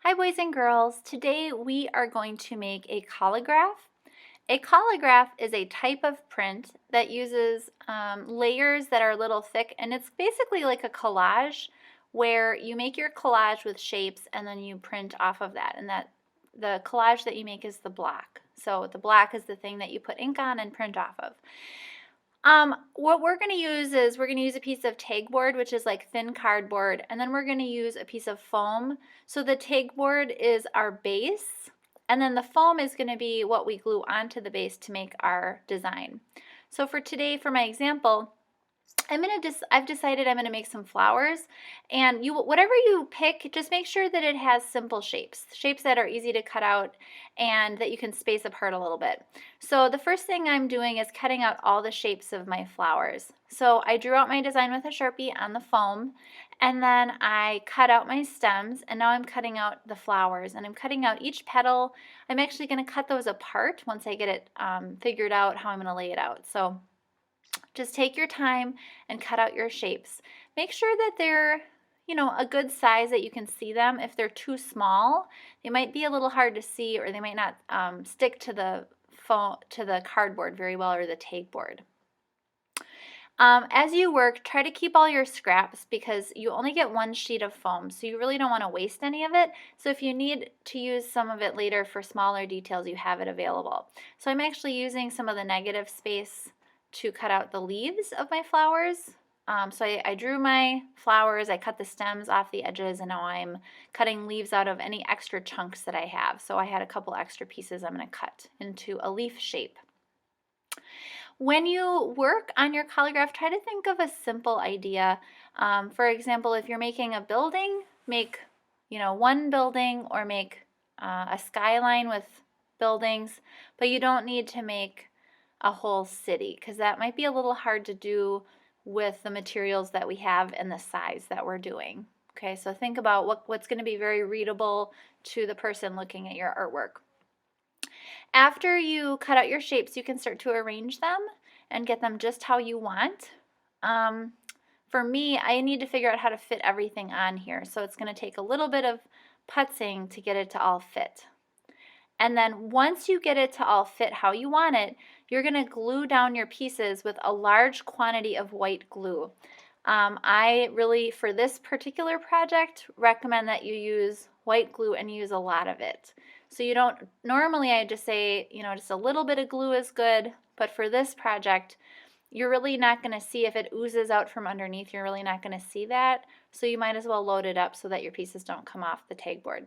Hi boys and girls, today we are going to make a collagraph. A collagraph is a type of print that uses layers that are a little thick, and it's basically like a collage where you make your collage with shapes and then you print off of that, and that the collage that you make is the block. So the block is the thing that you put ink on and print off of. What we're going to use is we're going to use a piece of tagboard, which is like thin cardboard, and then we're going to use a piece of foam. So the tagboard is our base, and then the foam is going to be what we glue onto the base to make our design. So for today, for my example, I've decided I'm going to make some flowers, and whatever you pick, just make sure that it has simple shapes that are easy to cut out and that you can space apart a little bit. So the first thing I'm doing is cutting out all the shapes of my flowers. So I drew out my design with a Sharpie on the foam, and then I cut out my stems, and now I'm cutting out the flowers, and I'm cutting out each petal. I'm actually going to cut those apart once I get it figured out how I'm going to lay it out. So just take your time and cut out your shapes. Make sure that they're, a good size that you can see them. If they're too small, they might be a little hard to see, or they might not stick to the cardboard very well, or the tagboard. As you work, try to keep all your scraps because you only get one sheet of foam, so you really don't want to waste any of it. So if you need to use some of it later for smaller details, you have it available. So I'm actually using some of the negative space to cut out the leaves of my flowers. So I drew my flowers, I cut the stems off the edges, and now I'm cutting leaves out of any extra chunks that I have. So I had a couple extra pieces I'm going to cut into a leaf shape. When you work on your collagraph, try to think of a simple idea. For example, if you're making a building, make one building, or make a skyline with buildings, but you don't need to make a whole city because that might be a little hard to do with the materials that we have and the size that we're doing. Okay, so think about what's going to be very readable to the person looking at your artwork. After you cut out your shapes, you can start to arrange them and get them just how you want. For me, I need to figure out how to fit everything on here, so it's going to take a little bit of putzing to get it to all fit. And then once you get it to all fit how you want it, you're going to glue down your pieces with a large quantity of white glue. I really, for this particular project, recommend that you use white glue and use a lot of it. So you don't, normally I just say, just a little bit of glue is good, but for this project, you're really not going to see if it oozes out from underneath. You're really not going to see that. So you might as well load it up so that your pieces don't come off the tagboard.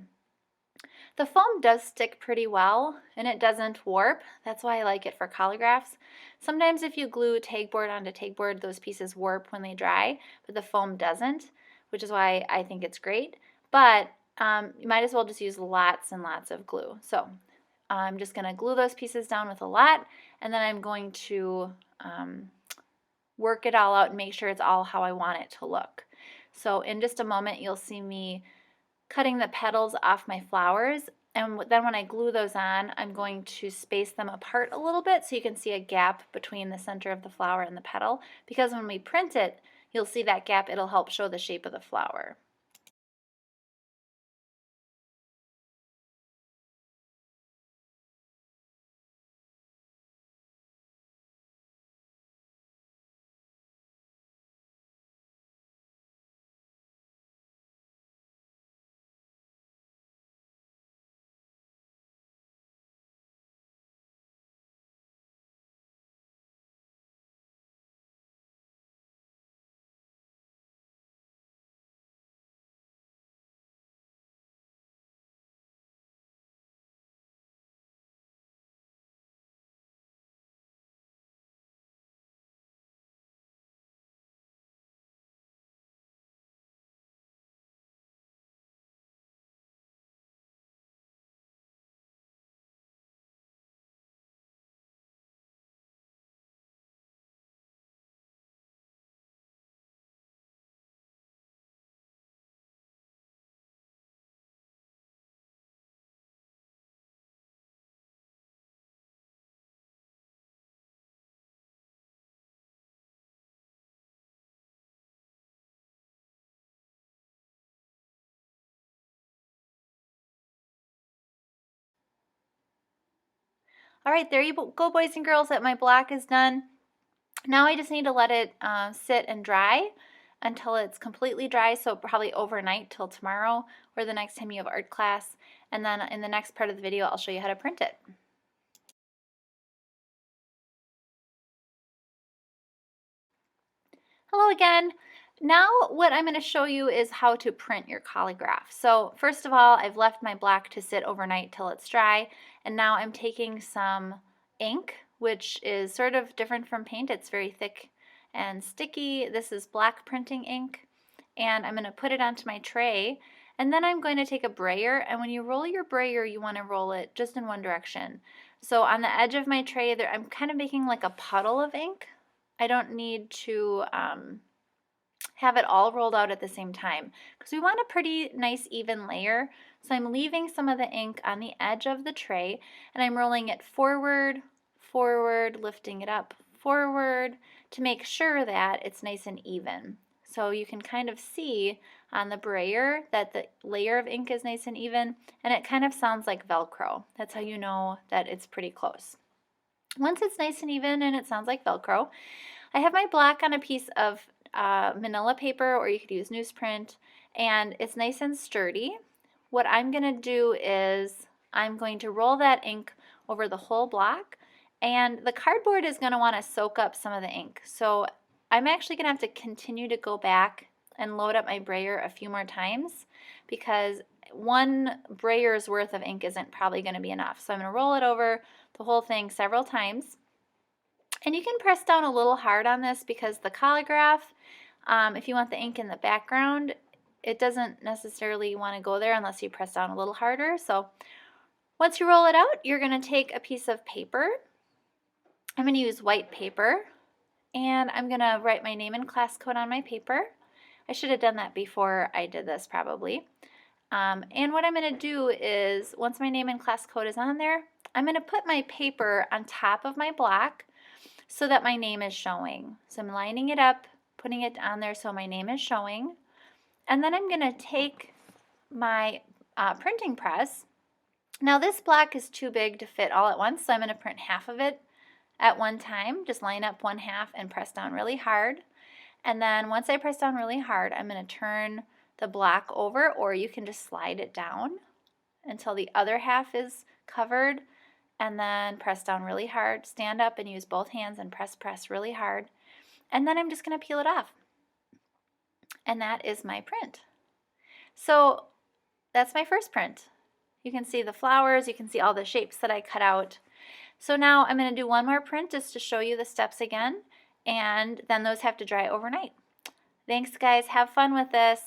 The foam does stick pretty well, and it doesn't warp. That's why I like it for collagraphs. Sometimes if you glue tagboard onto tagboard, those pieces warp when they dry, but the foam doesn't, which is why I think it's great. But you might as well just use lots and lots of glue. So I'm just going to glue those pieces down with a lot, and then I'm going to work it all out and make sure it's all how I want it to look. So in just a moment, you'll see me cutting the petals off my flowers, and then when I glue those on, I'm going to space them apart a little bit so you can see a gap between the center of the flower and the petal, because when we print it, you'll see that gap. It'll help show the shape of the flower. All right, there you go, boys and girls, that my black is done. Now I just need to let it sit and dry until it's completely dry, so probably overnight till tomorrow or the next time you have art class. And then in the next part of the video, I'll show you how to print it. Hello again. Now what I'm going to show you is how to print your Collagraph. So first of all, I've left my black to sit overnight till it's dry, and now I'm taking some ink, which is sort of different from paint. It's very thick and sticky. This is black printing ink, and I'm going to put it onto my tray, and then I'm going to take a brayer, and when you roll your brayer, you want to roll it just in one direction. So on the edge of my tray there, I'm kind of making like a puddle of ink. I don't need to have it all rolled out at the same time because we want a pretty nice even layer. So I'm leaving some of the ink on the edge of the tray and I'm rolling it forward, forward, lifting it up, forward to make sure that it's nice and even. So you can kind of see on the brayer that the layer of ink is nice and even, and it kind of sounds like Velcro. That's how you know that it's pretty close. Once it's nice and even and it sounds like Velcro, I have my black on a piece of manila paper, or you could use newsprint, and it's nice and sturdy. What I'm going to do is I'm going to roll that ink over the whole block, and the cardboard is going to want to soak up some of the ink. So I'm actually going to have to continue to go back and load up my brayer a few more times because one brayer's worth of ink isn't probably going to be enough. So I'm going to roll it over the whole thing several times. And you can press down a little hard on this because the Collagraph, if you want the ink in the background, it doesn't necessarily want to go there unless you press down a little harder. So once you roll it out, you're going to take a piece of paper. I'm going to use white paper, and I'm going to write my name and class code on my paper. I should have done that before I did this probably. And what I'm going to do is, once my name and class code is on there, I'm going to put my paper on top of my black so that my name is showing. So I'm lining it up, putting it on there so my name is showing. And then I'm going to take my printing press. Now this black is too big to fit all at once, so I'm going to print half of it at one time. Just line up one half and press down really hard. And then once I press down really hard, I'm going to turn the black over, or you can just slide it down until the other half is covered, and then press down really hard. Stand up and use both hands and press really hard. And then I'm just going to peel it off. And that is my print. So that's my first print. You can see the flowers, you can see all the shapes that I cut out. So now I'm going to do one more print just to show you the steps again, and then those have to dry overnight. Thanks guys, have fun with this.